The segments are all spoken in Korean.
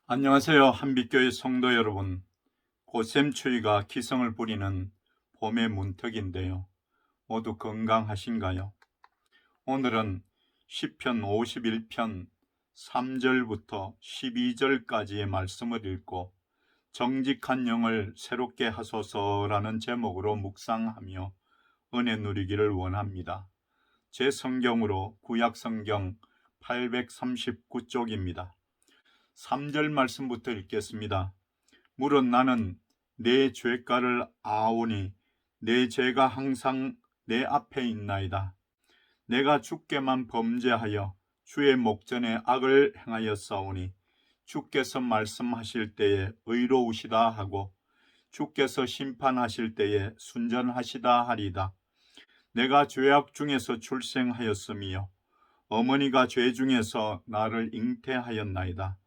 안녕하세요. 한빛교회 성도 여러분. 고샘추위가 기승을 부리는 봄의 문턱인데요. 모두 건강하신가요? 오늘은 시편 51편 3절부터 12절까지의 말씀을 읽고 정직한 영을 새롭게 하소서라는 제목으로 묵상하며 은혜 누리기를 원합니다. 제 성경으로 구약성경 839쪽입니다. 3절 말씀부터 읽겠습니다. 물은 나는 내 죄가를 아오니 내 죄가 항상 내 앞에 있나이다. 내가 주께만 범죄하여 주의 목전에 악을 행하였사오니 주께서 말씀하실 때에 의로우시다 하고 주께서 심판하실 때에 순전하시다 하리다. 내가 죄악 중에서 출생하였으며 어머니가 죄 중에서 나를 잉태하였나이다.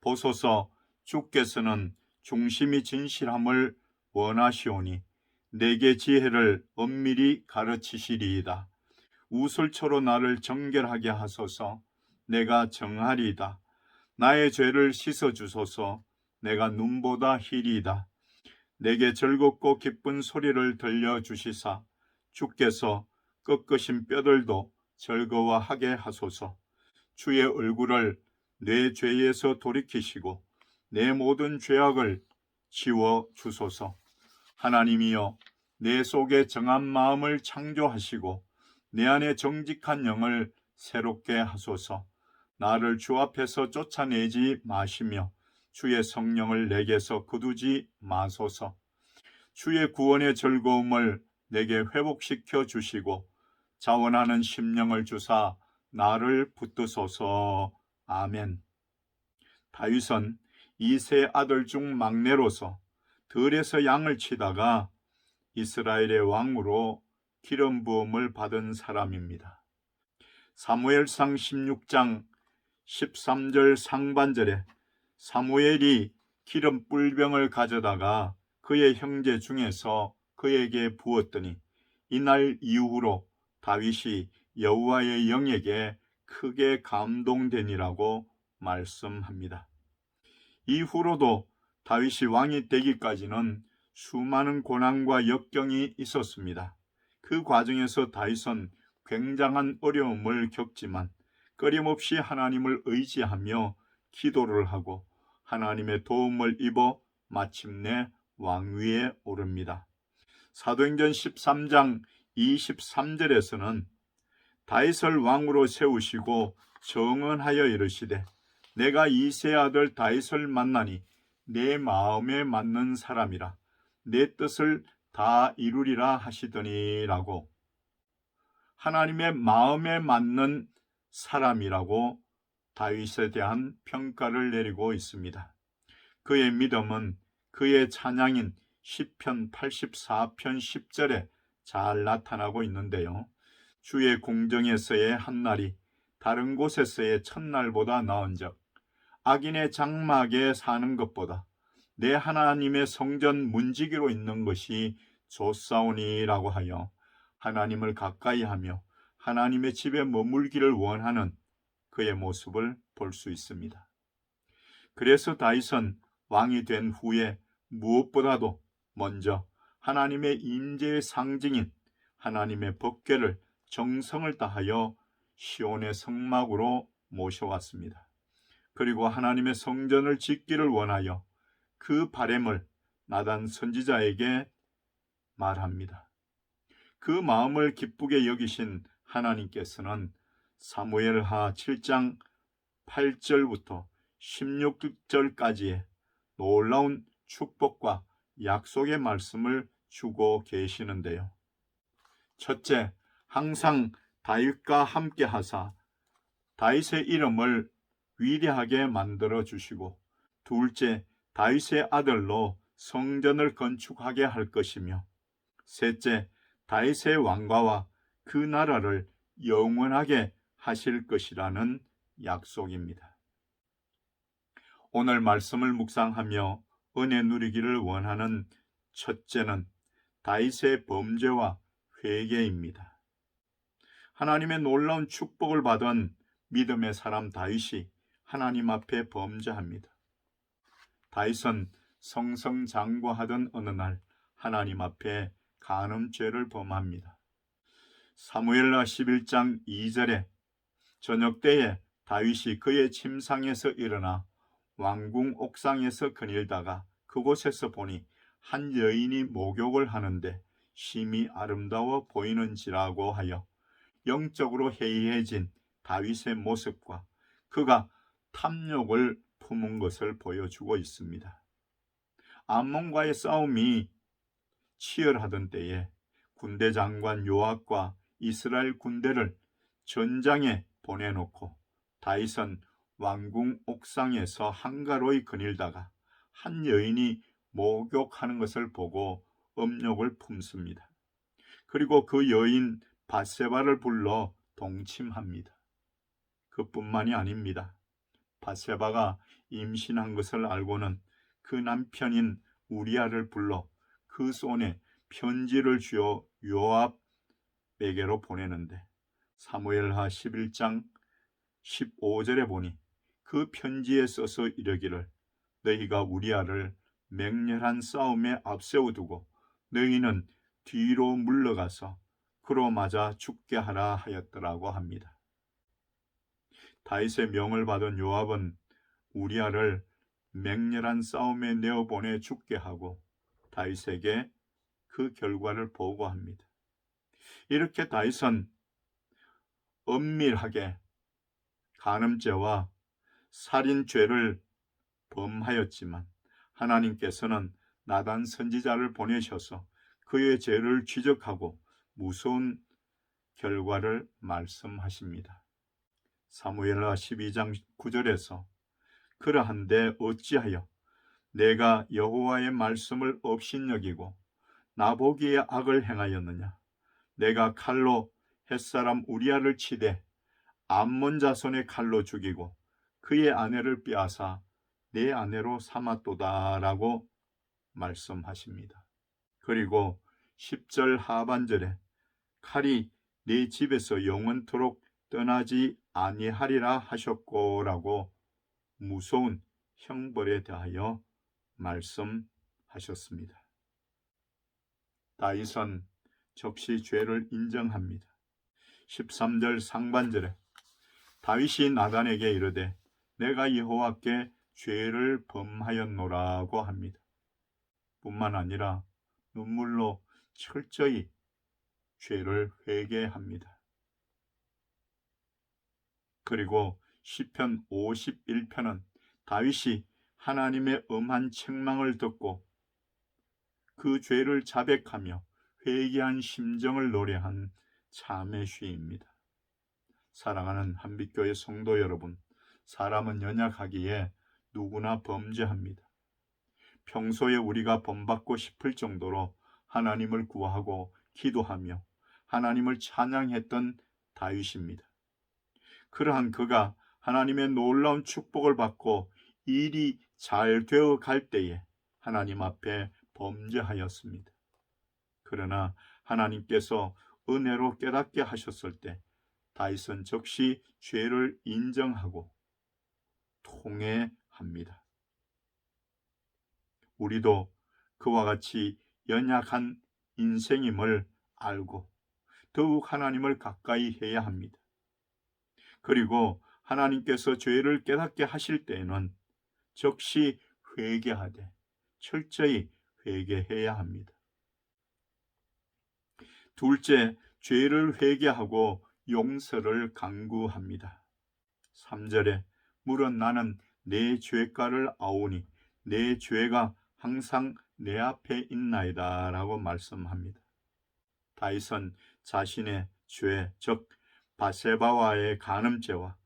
보소서, 주께서는 중심이 진실함을 원하시오니 내게 지혜를 엄밀히 가르치시리이다. 우슬초로 나를 정결하게 하소서. 내가 정하리이다. 나의 죄를 씻어주소서. 내가 눈보다 희리이다. 내게 즐겁고 기쁜 소리를 들려주시사 주께서 꺾으신 뼈들도 즐거워하게 하소서. 주의 얼굴을 내 죄에서 돌이키시고 내 모든 죄악을 지워 주소서. 하나님이여, 내 속에 정한 마음을 창조하시고 내 안에 정직한 영을 새롭게 하소서. 나를 주 앞에서 쫓아내지 마시며 주의 성령을 내게서 거두지 마소서. 주의 구원의 즐거움을 내게 회복시켜 주시고 자원하는 심령을 주사 나를 붙드소서. 아멘. 다윗은 이세 아들 중 막내로서 들에서 양을 치다가 이스라엘의 왕으로 기름 부음을 받은 사람입니다. 사무엘상 16장 13절 상반절에 사무엘이 기름 뿔병을 가져다가 그의 형제 중에서 그에게 부었더니 이날 이후로 다윗이 여호와의 영에게 크게 감동되니라고 말씀합니다. 이후로도 다윗이 왕이 되기까지는 수많은 고난과 역경이 있었습니다. 그 과정에서 다윗은 굉장한 어려움을 겪지만 끊임없이 하나님을 의지하며 기도를 하고 하나님의 도움을 입어 마침내 왕위에 오릅니다. 사도행전 13장 23절에서는 다윗을 왕으로 세우시고 정언하여 이르시되 내가 이새 아들 다윗을 만나니 내 마음에 맞는 사람이라 내 뜻을 다 이루리라 하시더니라고, 하나님의 마음에 맞는 사람이라고 다윗에 대한 평가를 내리고 있습니다. 그의 믿음은 그의 찬양인 시편 84편 10절에 잘 나타나고 있는데요. 주의 궁정에서의 한날이 다른 곳에서의 첫날보다 나은즉 악인의 장막에 사는 것보다 내 하나님의 성전 문지기로 있는 것이 좋사오니라고 하여 하나님을 가까이 하며 하나님의 집에 머물기를 원하는 그의 모습을 볼 수 있습니다. 그래서 다윗은 왕이 된 후에 무엇보다도 먼저 하나님의 임재의 상징인 하나님의 법궤를 정성을 다하여 시온의 성막으로 모셔왔습니다. 그리고 하나님의 성전을 짓기를 원하여 그 바램을 나단 선지자에게 말합니다. 그 마음을 기쁘게 여기신 하나님께서는 사무엘하 7장 8절부터 16절까지의 놀라운 축복과 약속의 말씀을 주고 계시는데요. 첫째, 항상 다윗과 함께 하사 다윗의 이름을 위대하게 만들어 주시고, 둘째, 다윗의 아들로 성전을 건축하게 할 것이며, 셋째, 다윗의 왕과와 그 나라를 영원하게 하실 것이라는 약속입니다. 오늘 말씀을 묵상하며 은혜 누리기를 원하는 첫째는 다윗의 범죄와 회개입니다. 하나님의 놀라운 축복을 받은 믿음의 사람 다윗이 하나님 앞에 범죄합니다. 다윗은 성성장구하던 어느 날 하나님 앞에 간음죄를 범합니다. 사무엘하 11장 2절에 저녁 때에 다윗이 그의 침상에서 일어나 왕궁 옥상에서 거닐다가 그곳에서 보니 한 여인이 목욕을 하는데 심히 아름다워 보이는지라고 하여 영적으로 해이해진 다윗의 모습과 그가 탐욕을 품은 것을 보여주고 있습니다. 암몬과의 싸움이 치열하던 때에 군대 장관 요압과 이스라엘 군대를 전장에 보내놓고 다윗은 왕궁 옥상에서 한가로이 거닐다가 한 여인이 목욕하는 것을 보고 음욕을 품습니다. 그리고 그 여인 밧세바를 불러 동침합니다. 그뿐만이 아닙니다. 밧세바가 임신한 것을 알고는 그 남편인 우리아를 불러 그 손에 편지를 쥐어 요압에게로 보내는데 사무엘하 11장 15절에 보니 그 편지에 써서 이르기를 너희가 우리아를 맹렬한 싸움에 앞세워두고 너희는 뒤로 물러가서 그로 맞아 죽게 하라 하였더라고 합니다. 다윗의 명을 받은 요압은 우리아를 맹렬한 싸움에 내어보내 죽게 하고 다윗에게 그 결과를 보고합니다. 이렇게 다윗은 엄밀하게 간음죄와 살인죄를 범하였지만 하나님께서는 나단 선지자를 보내셔서 그의 죄를 지적하고 무서운 결과를 말씀하십니다. 사무엘하 12장 9절에서 그러한데 어찌하여 내가 여호와의 말씀을 업신여기고 나보기에 악을 행하였느냐. 내가 칼로 햇사람 우리아를 치되 암몬 자손의 칼로 죽이고 그의 아내를 빼앗아 내 아내로 삼았도다라고 말씀하십니다. 그리고 10절 하반절에 칼이 내 집에서 영원토록 떠나지 아니하리라 하셨고라고 무서운 형벌에 대하여 말씀하셨습니다. 다윗은 즉시 죄를 인정합니다. 13절 상반절에 다윗이 나단에게 이르되 내가 여호와께 죄를 범하였노라고 합니다. 뿐만 아니라 눈물로 철저히 죄를 회개합니다. 그리고 시편 51편은 다윗이 하나님의 엄한 책망을 듣고 그 죄를 자백하며 회개한 심정을 노래한 참의 시입니다. 사랑하는 한빛교회 성도 여러분, 사람은 연약하기에 누구나 범죄합니다. 평소에 우리가 본받고 싶을 정도로 하나님을 구하고 기도하며 하나님을 찬양했던 다윗입니다. 그러한 그가 하나님의 놀라운 축복을 받고 일이 잘 되어 갈 때에 하나님 앞에 범죄하였습니다. 그러나 하나님께서 은혜로 깨닫게 하셨을 때 다윗은 즉시 죄를 인정하고 통회합니다. 우리도 그와 같이 연약한 인생임을 알고 더욱 하나님을 가까이 해야 합니다. 그리고 하나님께서 죄를 깨닫게 하실 때에는 즉시 회개하되 철저히 회개해야 합니다. 둘째, 죄를 회개하고 용서를 간구합니다. 3절에 물은 나는 내 죄가를 아오니 내 죄가 항상 내 앞에 있나이다 라고 말씀합니다. 다윗은 자신의 죄, 즉 밧세바와의 간음죄와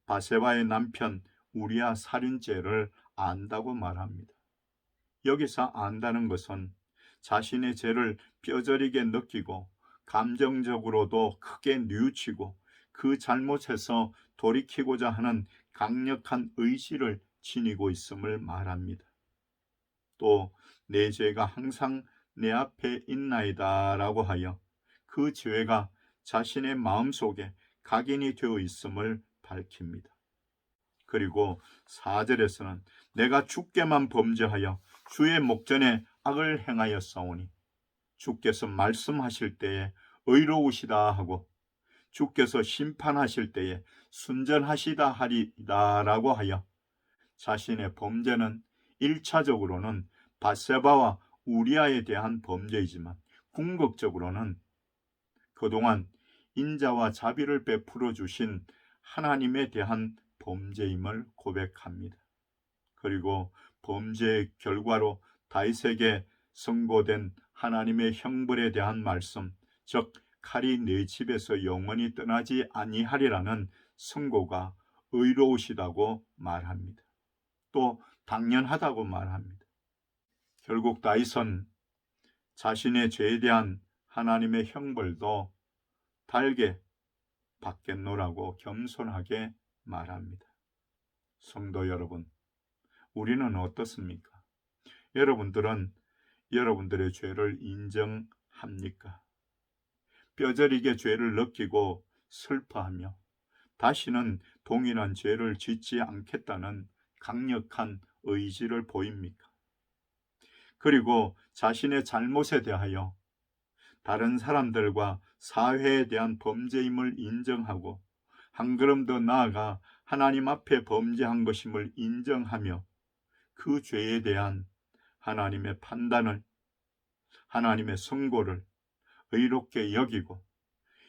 밧세바의 남편 우리아 살인죄를 안다고 말합니다. 여기서 안다는 것은 자신의 죄를 뼈저리게 느끼고 감정적으로도 크게 뉘우치고 그 잘못에서 돌이키고자 하는 강력한 의지를 지니고 있음을 말합니다. 또 내 죄가 항상 내 앞에 있나이다 라고 하여 그 죄가 자신의 마음속에 각인이 되어 있음을 밝힙니다. 그리고 4절에서는 내가 주께만 범죄하여 주의 목전에 악을 행하였사오니 주께서 말씀하실 때에 의로우시다 하고 주께서 심판하실 때에 순전하시다 하리다라고 하여 자신의 범죄는 1차적으로는 밧세바와 우리아에 대한 범죄이지만 궁극적으로는 그동안 인자와 자비를 베풀어 주신 하나님에 대한 범죄임을 고백합니다. 그리고 범죄의 결과로 다윗에게 선고된 하나님의 형벌에 대한 말씀, 즉 칼이 내 집에서 영원히 떠나지 아니하리라는 선고가 의로우시다고 말합니다. 또 당연하다고 말합니다. 결국 다윗은 자신의 죄에 대한 하나님의 형벌도 달게 받겠노라고 겸손하게 말합니다. 성도 여러분, 우리는 어떻습니까? 여러분들은 여러분들의 죄를 인정합니까? 뼈저리게 죄를 느끼고 슬퍼하며 다시는 동일한 죄를 짓지 않겠다는 강력한 의지를 보입니까? 그리고 자신의 잘못에 대하여 다른 사람들과 사회에 대한 범죄임을 인정하고 한 걸음 더 나아가 하나님 앞에 범죄한 것임을 인정하며 그 죄에 대한 하나님의 판단을, 하나님의 선고를 의롭게 여기고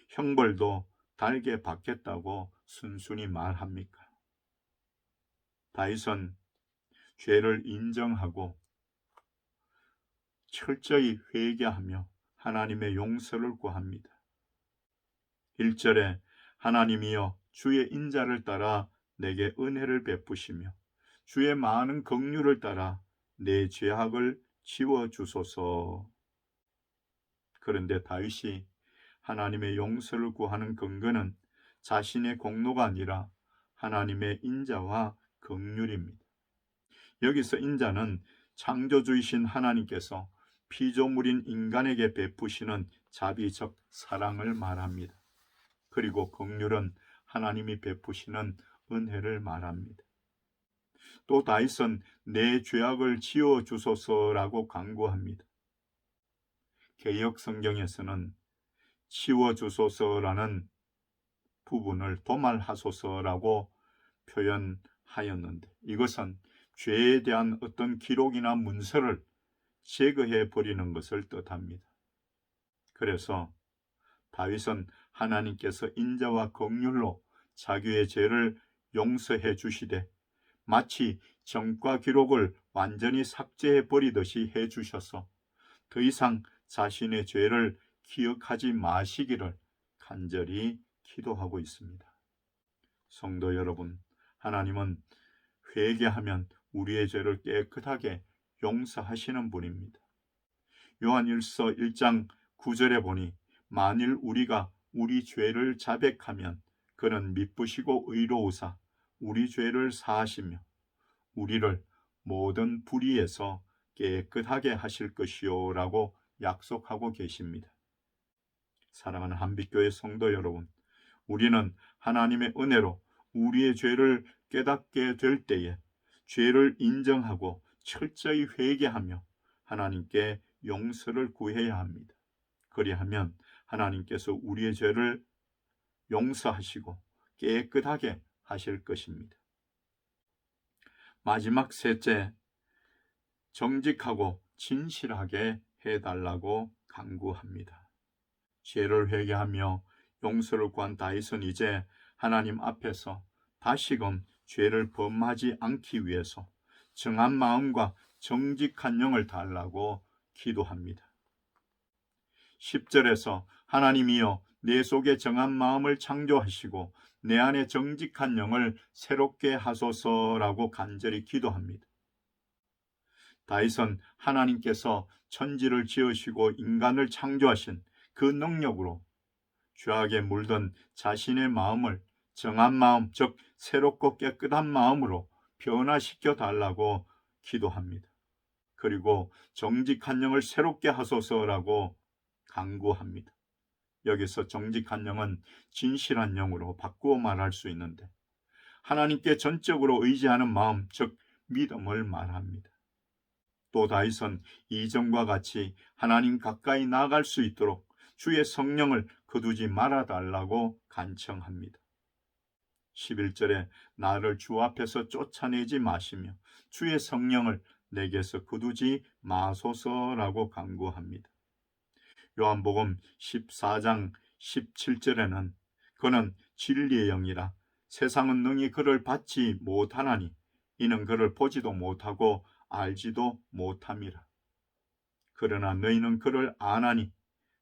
형벌도 달게 받겠다고 순순히 말합니까? 다윗은 죄를 인정하고 철저히 회개하며 하나님의 용서를 구합니다. 1절에 하나님이여 주의 인자를 따라 내게 은혜를 베푸시며 주의 많은 긍휼을 따라 내 죄악을 지워주소서. 그런데 다윗이 하나님의 용서를 구하는 근거는 자신의 공로가 아니라 하나님의 인자와 긍휼입니다. 여기서 인자는 창조주이신 하나님께서 피조물인 인간에게 베푸시는 자비적 사랑을 말합니다. 그리고 긍휼은 하나님이 베푸시는 은혜를 말합니다. 또 다윗은 내 죄악을 지워주소서라고 간구합니다. 개역 성경에서는 지워주소서라는 부분을 도말하소서라고 표현하였는데 이것은 죄에 대한 어떤 기록이나 문서를 제거해 버리는 것을 뜻합니다. 그래서 다윗은 하나님께서 인자와 긍휼로 자기의 죄를 용서해 주시되 마치 전과 기록을 완전히 삭제해 버리듯이 해 주셔서 더 이상 자신의 죄를 기억하지 마시기를 간절히 기도하고 있습니다. 성도 여러분, 하나님은 회개하면 우리의 죄를 깨끗하게 용서하시는 분입니다. 요한일서 1장 9절에 보니 만일 우리가 우리 죄를 자백하면 그는 미쁘시고 의로우사 우리 죄를 사하시며 우리를 모든 불의에서 깨끗하게 하실 것이요 라고 약속하고 계십니다. 사랑하는 한빛교회 성도 여러분, 우리는 하나님의 은혜로 우리의 죄를 깨닫게 될 때에 죄를 인정하고 철저히 회개하며 하나님께 용서를 구해야 합니다. 그리하면 하나님께서 우리의 죄를 용서하시고 깨끗하게 하실 것입니다. 마지막 셋째, 정직하고 진실하게 해달라고 간구합니다. 죄를 회개하며 용서를 구한 다윗은 이제 하나님 앞에서 다시금 죄를 범하지 않기 위해서 정한 마음과 정직한 영을 달라고 기도합니다. 10절에서 하나님이여 내 속에 정한 마음을 창조하시고 내 안에 정직한 영을 새롭게 하소서라고 간절히 기도합니다. 다윗은 하나님께서 천지를 지으시고 인간을 창조하신 그 능력으로 죄악에 물든 자신의 마음을 정한 마음, 즉 새롭고 깨끗한 마음으로 변화시켜 달라고 기도합니다. 그리고 정직한 영을 새롭게 하소서라고 간구합니다. 여기서 정직한 영은 진실한 영으로 바꾸어 말할 수 있는데 하나님께 전적으로 의지하는 마음, 즉 믿음을 말합니다. 또 다윗은 이전과 같이 하나님 가까이 나아갈 수 있도록 주의 성령을 거두지 말아달라고 간청합니다. 11절에 나를 주 앞에서 쫓아내지 마시며 주의 성령을 내게서 거두지 마소서라고 간구합니다. 요한복음 14장 17절에는 그는 진리의 영이라 세상은 능히 그를 받지 못하나니 이는 그를 보지도 못하고 알지도 못함이라. 그러나 너희는 그를 아나니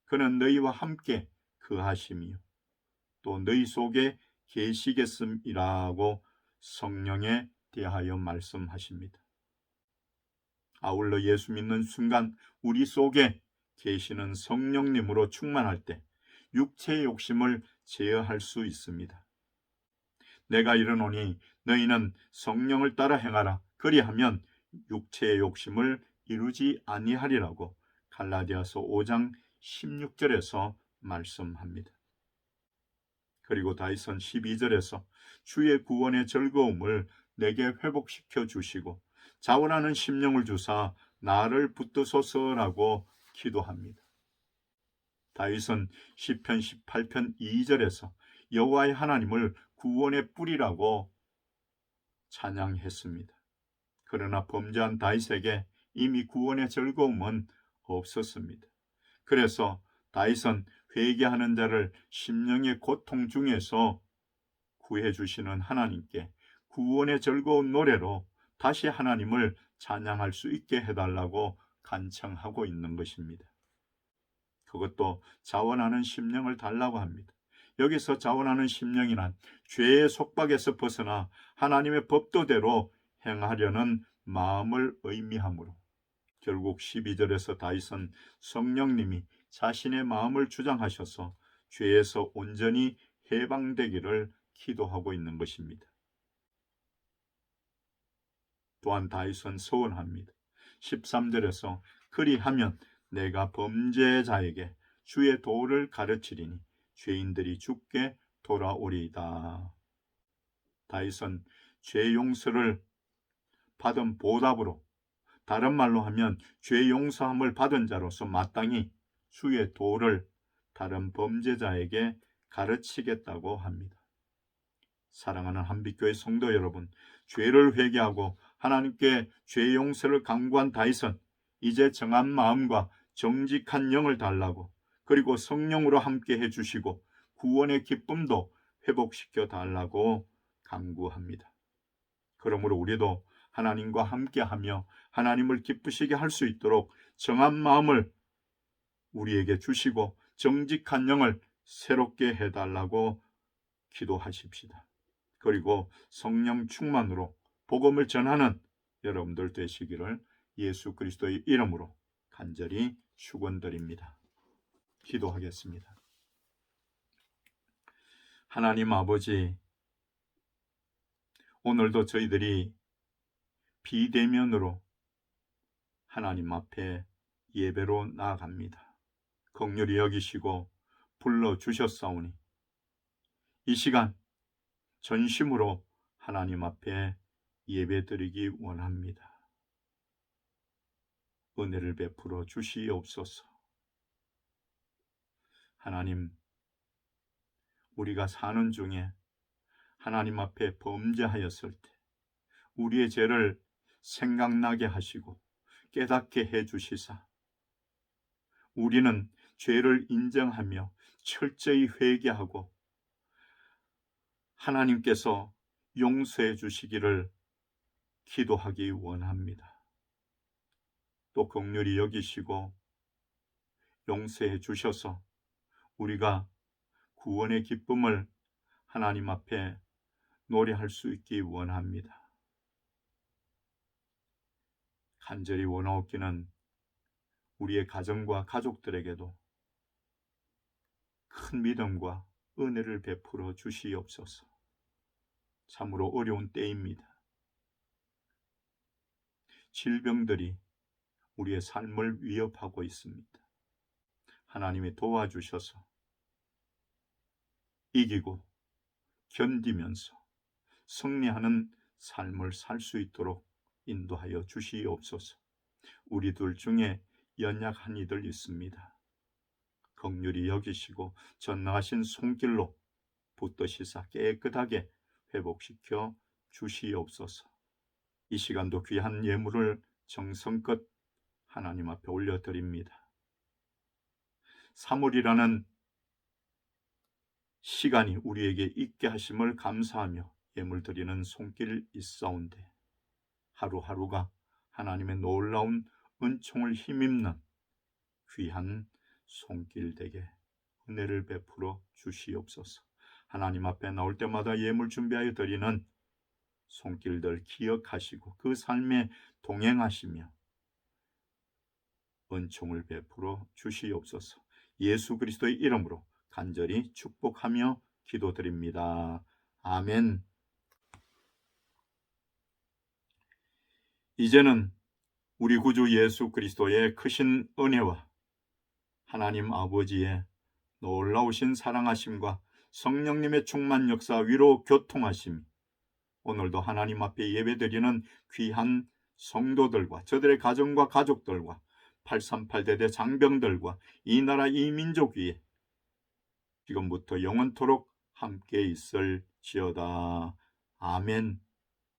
그는 너희와 함께 거하심이요 또 너희 속에 계시겠음이라고 성령에 대하여 말씀하십니다. 아울러 예수 믿는 순간 우리 속에 계시는 성령님으로 충만할 때 육체의 욕심을 제어할 수 있습니다. 내가 이르노니 너희는 성령을 따라 행하라. 그리하면 육체의 욕심을 이루지 아니하리라고 갈라디아서 5장 16절에서 말씀합니다. 그리고 다윗은 12절에서 주의 구원의 즐거움을 내게 회복시켜 주시고 자원하는 심령을 주사 나를 붙드소서라고 기도합니다. 다윗은 시편 18편 2절에서 여호와의 하나님을 구원의 뿌리라고 찬양했습니다. 그러나 범죄한 다윗에게 이미 구원의 즐거움은 없었습니다. 그래서 다윗은 회개하는 자를 심령의 고통 중에서 구해주시는 하나님께 구원의 즐거운 노래로 다시 하나님을 찬양할 수 있게 해달라고 간청하고 있는 것입니다. 그것도 자원하는 심령을 달라고 합니다. 여기서 자원하는 심령이란 죄의 속박에서 벗어나 하나님의 법도대로 행하려는 마음을 의미하므로 결국 12절에서 다윗은 성령님이 자신의 마음을 주장하셔서 죄에서 온전히 해방되기를 기도하고 있는 것입니다. 또한 다윗은 서원합니다. 13절에서 그리하면 내가 범죄자에게 주의 도를 가르치리니 죄인들이 죽게 돌아오리이다. 다윗은 죄 용서를 받은 보답으로, 다른 말로 하면 죄 용서함을 받은 자로서 마땅히 주의 도를 다른 범죄자에게 가르치겠다고 합니다. 사랑하는 한빛교회 성도 여러분, 죄를 회개하고 하나님께 죄 용서를 간구한 다윗은 이제 정한 마음과 정직한 영을 달라고, 그리고 성령으로 함께 해주시고 구원의 기쁨도 회복시켜 달라고 간구합니다. 그러므로 우리도 하나님과 함께하며 하나님을 기쁘시게 할 수 있도록 정한 마음을 우리에게 주시고 정직한 영을 새롭게 해달라고 기도하십시다. 그리고 성령 충만으로 복음을 전하는 여러분들 되시기를 예수 그리스도의 이름으로 간절히 축원드립니다. 기도하겠습니다. 하나님 아버지, 오늘도 저희들이 비대면으로 하나님 앞에 예배로 나아갑니다. 긍휼히 여기시고 불러주셨사오니 이 시간 전심으로 하나님 앞에 예배드리기 원합니다. 은혜를 베풀어 주시옵소서. 하나님, 우리가 사는 중에 하나님 앞에 범죄하였을 때 우리의 죄를 생각나게 하시고 깨닫게 해주시사 우리는 죄를 인정하며 철저히 회개하고 하나님께서 용서해 주시기를 기도하기 원합니다. 또 긍휼히 여기시고 용서해 주셔서 우리가 구원의 기쁨을 하나님 앞에 노래할 수 있기 원합니다. 간절히 원하옵기는 우리의 가정과 가족들에게도 큰 믿음과 은혜를 베풀어 주시옵소서. 참으로 어려운 때입니다. 질병들이 우리의 삶을 위협하고 있습니다. 하나님이 도와주셔서 이기고 견디면서 승리하는 삶을 살 수 있도록 인도하여 주시옵소서. 우리들 중에 연약한 이들 있습니다. 긍휼히 여기시고 전능하신 손길로 붓도 씻어 깨끗하게 회복시켜 주시옵소서. 이 시간도 귀한 예물을 정성껏 하나님 앞에 올려드립니다. 3월이라는 시간이 우리에게 있게 하심을 감사하며 예물 드리는 손길 있사온데 하루하루가 하나님의 놀라운 은총을 힘입는 귀한 손길 되게 은혜를 베풀어 주시옵소서. 하나님 앞에 나올 때마다 예물 준비하여 드리는 손길들 기억하시고 그 삶에 동행하시며 은총을 베풀어 주시옵소서. 예수 그리스도의 이름으로 간절히 축복하며 기도드립니다. 아멘. 이제는 우리 구주 예수 그리스도의 크신 은혜와 하나님 아버지의 놀라우신 사랑하심과 성령님의 충만 역사 위로 교통하심, 오늘도 하나님 앞에 예배드리는 귀한 성도들과 저들의 가정과 가족들과 838대대 장병들과 이 나라 이 민족 위에 지금부터 영원토록 함께 있을지어다. 아멘.